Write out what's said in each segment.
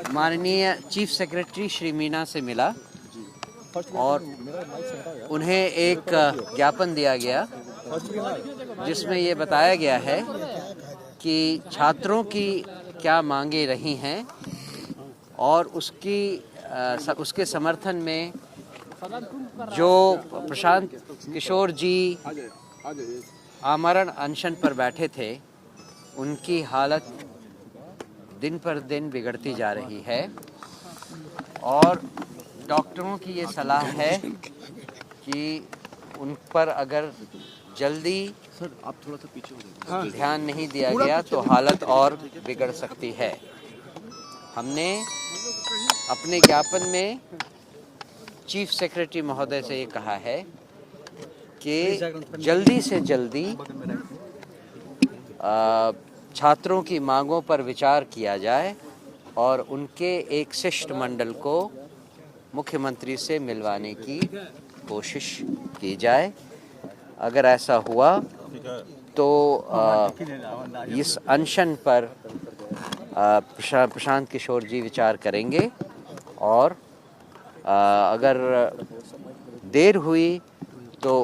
माननीय chief secretary Shri Meena से मिला और उन्हें एक ज्ञापन दिया गया जिसमें ये बताया गया है कि छात्रों की क्या मांगे रही हैं और उसके समर्थन में जो प्रशांत किशोर जी आमरण अनशन पर बैठे थे उनकी हालत दिन पर दिन बिगड़ती जा रही है और डॉक्टरों की ये सलाह है कि उन पर अगर जल्दी आप थोड़ा सा पीछे ध्यान नहीं दिया गया तो हालत और बिगड़ सकती है। हमने अपने ज्ञापन में चीफ सेक्रेटरी महोदय से ये कहा है कि जल्दी से जल्दी छात्रों की मांगों पर विचार किया जाए और उनके एक शिष्टमंडल को मुख्यमंत्री से मिलवाने की कोशिश की जाए। अगर ऐसा हुआ तो इस अनशन पर प्रशांत किशोर जी विचार करेंगे और अगर देर हुई तो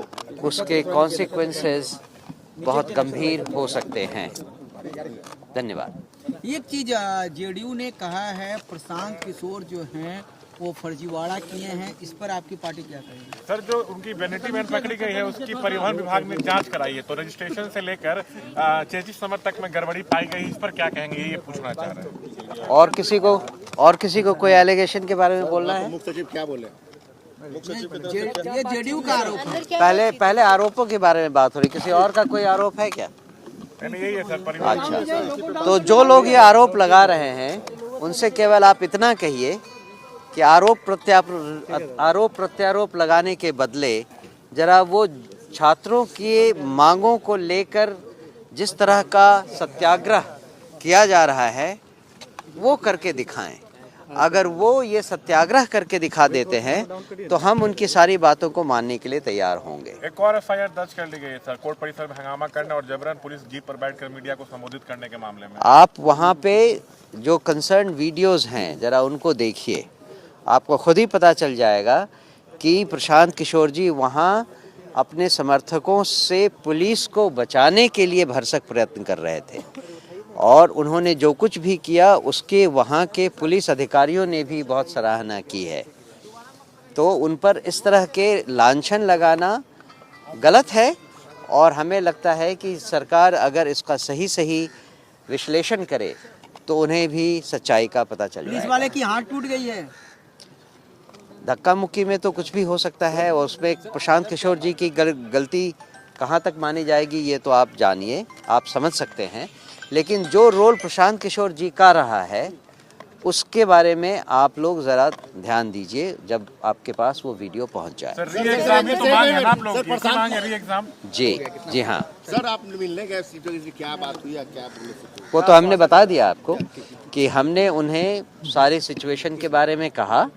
उसके कॉन्सिक्वेंसेस बहुत गंभीर हो सकते हैं। धन्यवाद। एक चीज जेडीयू ने कहा है प्रशांत किशोर जो हैं वो फर्जीवाड़ा किए हैं, इस पर आपकी पार्टी क्या कहेगी? सर, जो उनकी वैनिटी वैन पकड़ी गई है उसकी परिवहन विभाग ने जांच कराई है, तो रजिस्ट्रेशन से लेकर चेजिस समर तक में गड़बड़ी पाई गई, इस पर क्या कहेंगे, ये पूछना चाह रहे हैं। और किसी को कोई एलिगेशन के बारे में बोलना है? मुख्य सचिव क्या बोले? ये जेडीयू का आरोप है। पहले आरोपों के बारे में बात हो रही, किसी और का कोई आरोप है क्या? यही है सर, परिवहन। अच्छा, तो जो लोग ये आरोप लगा रहे हैं उनसे केवल आप इतना कहिए कि आरोप प्रत्यारोप लगाने के बदले जरा वो छात्रों की मांगों को लेकर जिस तरह का सत्याग्रह किया जा रहा है वो करके दिखाएं। अगर वो ये सत्याग्रह करके दिखा देते हैं तो हम उनकी सारी बातों को मानने के लिए तैयार होंगे। एक और एफआईआर दर्ज कर ली गई है सर, कोर्ट परिसर में हंगामा करने और जबरन पुलिस जीप पर बैठकर मीडिया को संबोधित करने के मामले में। आप वहाँ पे जो कंसर्न वीडियोस हैं जरा उनको देखिए, आपको खुद ही पता चल जाएगा कि प्रशांत किशोर जी वहाँ अपने समर्थकों से पुलिस को बचाने के लिए भरसक प्रयत्न कर रहे थे और उन्होंने जो कुछ भी किया उसके वहाँ के पुलिस अधिकारियों ने भी बहुत सराहना की है। तो उन पर इस तरह के लांछन लगाना गलत है और हमें लगता है कि सरकार अगर इसका सही विश्लेषण करे तो उन्हें भी सच्चाई का पता चल जाएगा। पुलिस वाले की हाथ टूट गई है। धक्का मुक्की में तो कुछ भी हो सकता है और उसमें प्रशांत किशोर जी की गलती कहाँ तक मानी जाएगी ये तो आप जानिए, आप समझ सकते हैं। लेकिन जो रोल प्रशांत किशोर जी का रहा है उसके बारे में आप लोग ज़रा ध्यान दीजिए जब आपके पास वो वीडियो पहुंच जाए। सर, री-एग्जाम ही तो मांग है ना आप लोग की, मांग है री-एग्जाम। जी हाँ सर, आप मिलने गए, क्या बात हुई, क्या बोले? वो तो हमने बता दिया आपको कि हमने उन्हें सारे सिचुएशन के बारे में कहा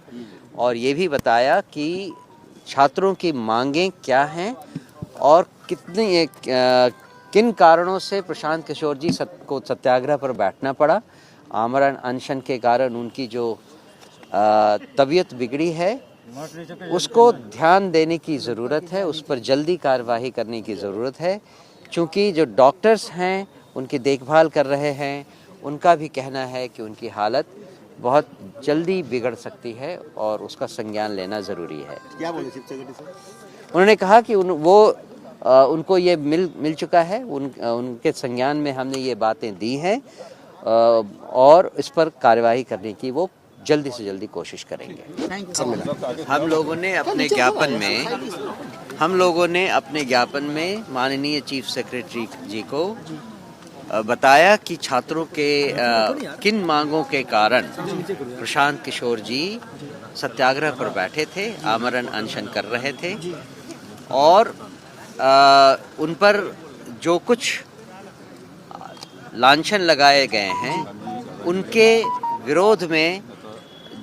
और ये भी बताया कि छात्रों की मांगें क्या हैं और किन कारणों से प्रशांत किशोर जी को सत्याग्रह पर बैठना पड़ा। आमरण अनशन के कारण उनकी जो तबीयत बिगड़ी है उसको ध्यान देने की ज़रूरत है, उस पर जल्दी कार्रवाई करने की ज़रूरत है। क्योंकि जो डॉक्टर्स हैं उनकी देखभाल कर रहे हैं उनका भी कहना है कि उनकी हालत बहुत जल्दी बिगड़ सकती है और उसका संज्ञान लेना ज़रूरी है। क्या बोले चीफ सेक्रेटरी सर? उन्होंने कहा कि उनको ये मिल चुका है, उनके संज्ञान में हमने ये बातें दी हैं और इस पर कार्यवाही करने की वो जल्दी से जल्दी कोशिश करेंगे। हम लोगों ने अपने ज्ञापन में माननीय चीफ सेक्रेटरी जी को बताया कि छात्रों के किन मांगों के कारण प्रशांत किशोर जी सत्याग्रह पर बैठे थे, आमरण अनशन कर रहे थे और उन पर जो कुछ लांछन लगाए गए हैं उनके विरोध में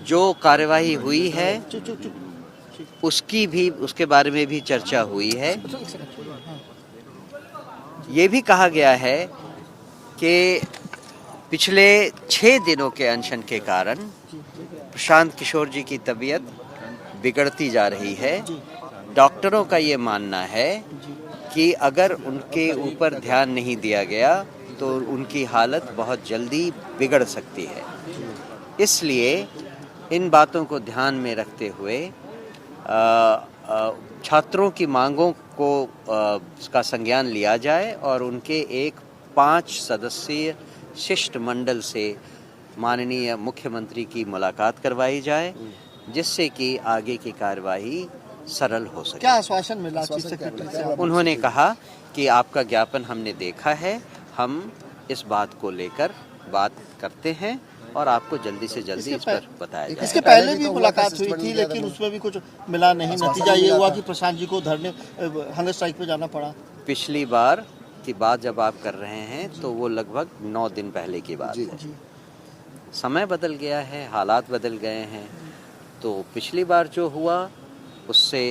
जो कार्यवाही हुई है उसके बारे में भी चर्चा हुई है। ये भी कहा गया है कि पिछले 6 दिनों के अनशन के कारण प्रशांत किशोर जी की तबीयत बिगड़ती जा रही है। डॉक्टरों का ये मानना है कि अगर उनके ऊपर ध्यान नहीं दिया गया तो उनकी हालत बहुत जल्दी बिगड़ सकती है। इसलिए इन बातों को ध्यान में रखते हुए छात्रों की मांगों को का संज्ञान लिया जाए और उनके एक 5 सदस्यीय शिष्टमंडल से माननीय मुख्यमंत्री की मुलाकात करवाई जाए, जिससे कि आगे की कार्यवाही सरल हो सके। क्या आश्वासन मिला चीफ सेक्रेटरी से? उन्होंने कहा कि आपका ज्ञापन हमने देखा है, हम इस बात को लेकर बात करते हैं और आपको जल्दी से जल्दी इस पर बताया जाए। इसके पहले भी मुलाकात हुई थी, लेकिन उसमें भी कुछ मिला नहीं। नतीजा ये हुआ कि प्रशांत जी को हंगर स्ट्राइक पे जाना पड़ा। पिछली बार की बात जब आप कर रहे हैं तो वो लगभग 9 दिन पहले की बात है। समय बदल गया है, हालात बदल गए हैं, तो पिछली बार जो हुआ उससे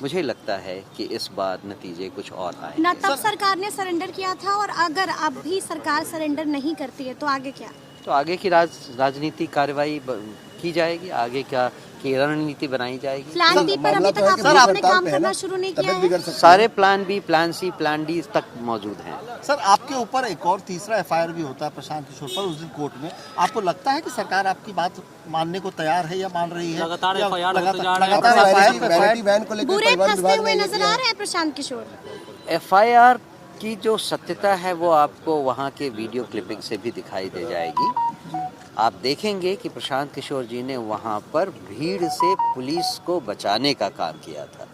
मुझे लगता है कि इस बार नतीजे कुछ और आए। ना तब सरकार ने सरेंडर किया था, और अगर अब भी सरकार सरेंडर नहीं करती है तो आगे क्या? तो आगे की राजनीतिक कार्रवाई की जाएगी, आगे क्या की रणनीति बनाई जाएगी। प्लान बी पर अभी तक आपने अपने काम करना शुरू नहीं किया है? सारे plan B, plan C, plan D तक मौजूद हैं। सर, आपके ऊपर एक और तीसरा एफआईआर भी होता है प्रशांत किशोर पर उस दिन कोर्ट में। आपको लगता है कि सरकार आपकी बात मानने को तैयार है या मान रही है? लगातार एफआईआर बुरे फंसते हुए नजर आ रहे हैं प्रशांत किशोर। एफआईआर की जो सत्यता है वो आपको वहाँ के वीडियो क्लिपिंग से भी दिखाई दे जाएगी। आप देखेंगे कि प्रशांत किशोर जी ने वहाँ पर भीड़ से पुलिस को बचाने का काम किया था,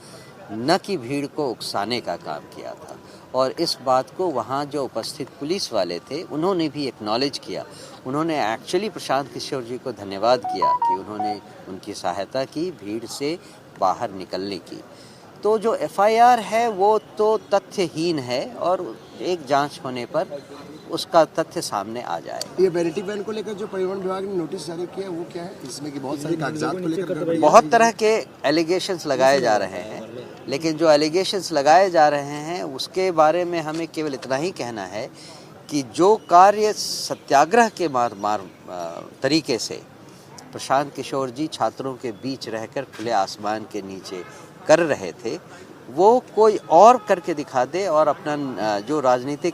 न कि भीड़ को उकसाने का काम किया था। और इस बात को वहाँ जो उपस्थित पुलिस वाले थे उन्होंने भी एक्नॉलेज किया। उन्होंने एक्चुअली प्रशांत किशोर जी को धन्यवाद किया कि उन्होंने उनकी सहायता की भीड़ से बाहर निकलने की। तो जो एफआईआर है वो तो तथ्यहीन है और एक जांच होने पर उसका तथ्य सामने आ जाए। ये वैनिटी वैन को लेकर जो परिवहन विभाग ने नोटिस जारी किया वो क्या है? इसमें कि बहुत सारे कागजात को लेकर बहुत तरह के एलिगेशंस लगाए जा रहे हैं, लेकिन जो एलिगेशंस लगाए जा रहे हैं उसके बारे में हमें केवल इतना ही कहना है कि जो कार्य सत्याग्रह के तरीके से प्रशांत किशोर जी छात्रों के बीच रहकर खुले आसमान के नीचे कर रहे थे, वो कोई और करके दिखा दे और अपना जो राजनीतिक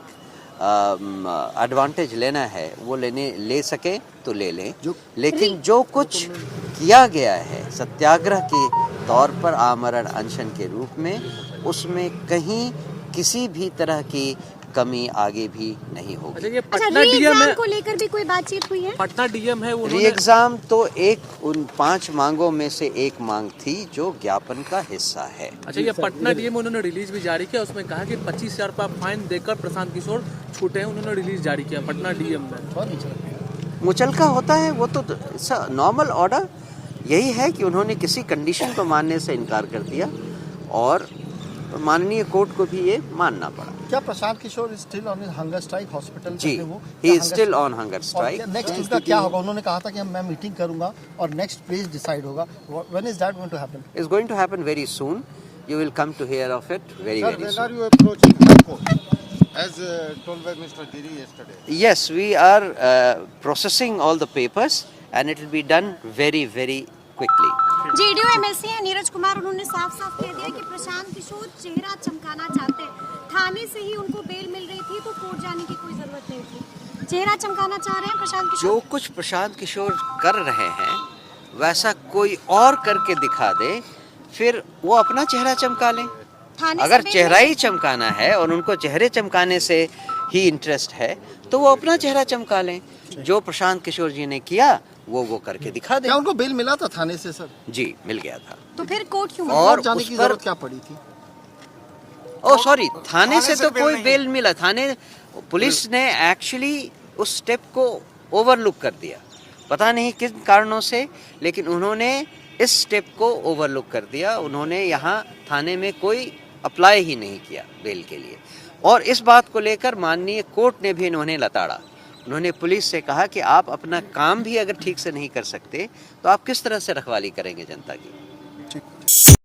एडवांटेज लेना है वो ले सके तो ले लें। लेकिन जो कुछ किया गया है सत्याग्रह के तौर पर आमरण अनशन के रूप में, उसमें कहीं किसी भी तरह की कमी आगे भी नहीं होगी। अच्छा, पटना डीएम को लेकर भी कोई बातचीत हुई है? पटना डीएम है, री एग्जाम तो एक उन 5 मांगों में से एक मांग थी जो ज्ञापन का हिस्सा है। अच्छा, ये पटना डीएम उन्होंने रिलीज भी जारी किया, उसमें कहा कि 25,000 रुपया फाइन देकर प्रशांत किशोर छूटे हैं। उन्होंने रिलीज जारी किया पटना डीएम ने। मुचलका होता है वो तो नॉर्मल ऑर्डर यही है कि उन्होंने किसी कंडीशन को मानने से इनकार कर दिया और माननीय कोर्ट को भी ये मानना पड़ा। क्या Prashant Kishor still on hunger strike hospital? जी, he is still on hunger strike. Next उनका क्या होगा? उन्होंने कहा था कि मैं मीटिंग करूंगा और नेक्स्ट प्लेस डिसाइड होगा। When is that going to happen? It's going to happen very soon. You will come to hear of it very very soon. you approaching the court as told by Mr. Giri yesterday? Yes, we are processing all the papers and it will be done very very quickly. JDU MLC है नीरज कुमार, उन्होंने साफ साफ कह दिया कि प्रशांत किशोर चेहरा चमकाना चाहते हैं। थाने से ही उनको बेल मिल रही थी तो कोर्ट जाने की कोई जरूरत नहीं थी। चेहरा चमकाना चाह रहे हैं प्रशांत किशोर। जो कुछ प्रशांत किशोर कर रहे हैं वैसा कोई और करके दिखा दे, फिर वो अपना चेहरा चमका लें। अगर चेहरा ही चमकाना है और उनको चेहरे चमकाने से ही इंटरेस्ट है तो वो अपना चेहरा चमका लें। जो प्रशांत किशोर जी ने किया वो करके दिखा दे। क्या उनको बेल मिला था थाने से? सर जी, मिल गया था। तो फिर कोर्ट क्यों? और जाने की जरूरत क्या पड़ी थी? ओ सॉरी, थाने से तो कोई बेल मिला, थाने पुलिस ने एक्चुअली उस स्टेप को ओवरलुक कर दिया, पता नहीं किन कारणों से, लेकिन उन्होंने इस स्टेप को ओवरलुक कर दिया। उन्होंने यहाँ थाने में कोई अप्लाई ही नहीं किया बेल के लिए। और इस बात को लेकर माननीय कोर्ट ने भी इन्होंने लताड़ा। उन्होंने पुलिस से कहा कि आप अपना काम भी अगर ठीक से नहीं कर सकते तो आप किस तरह से रखवाली करेंगे जनता की।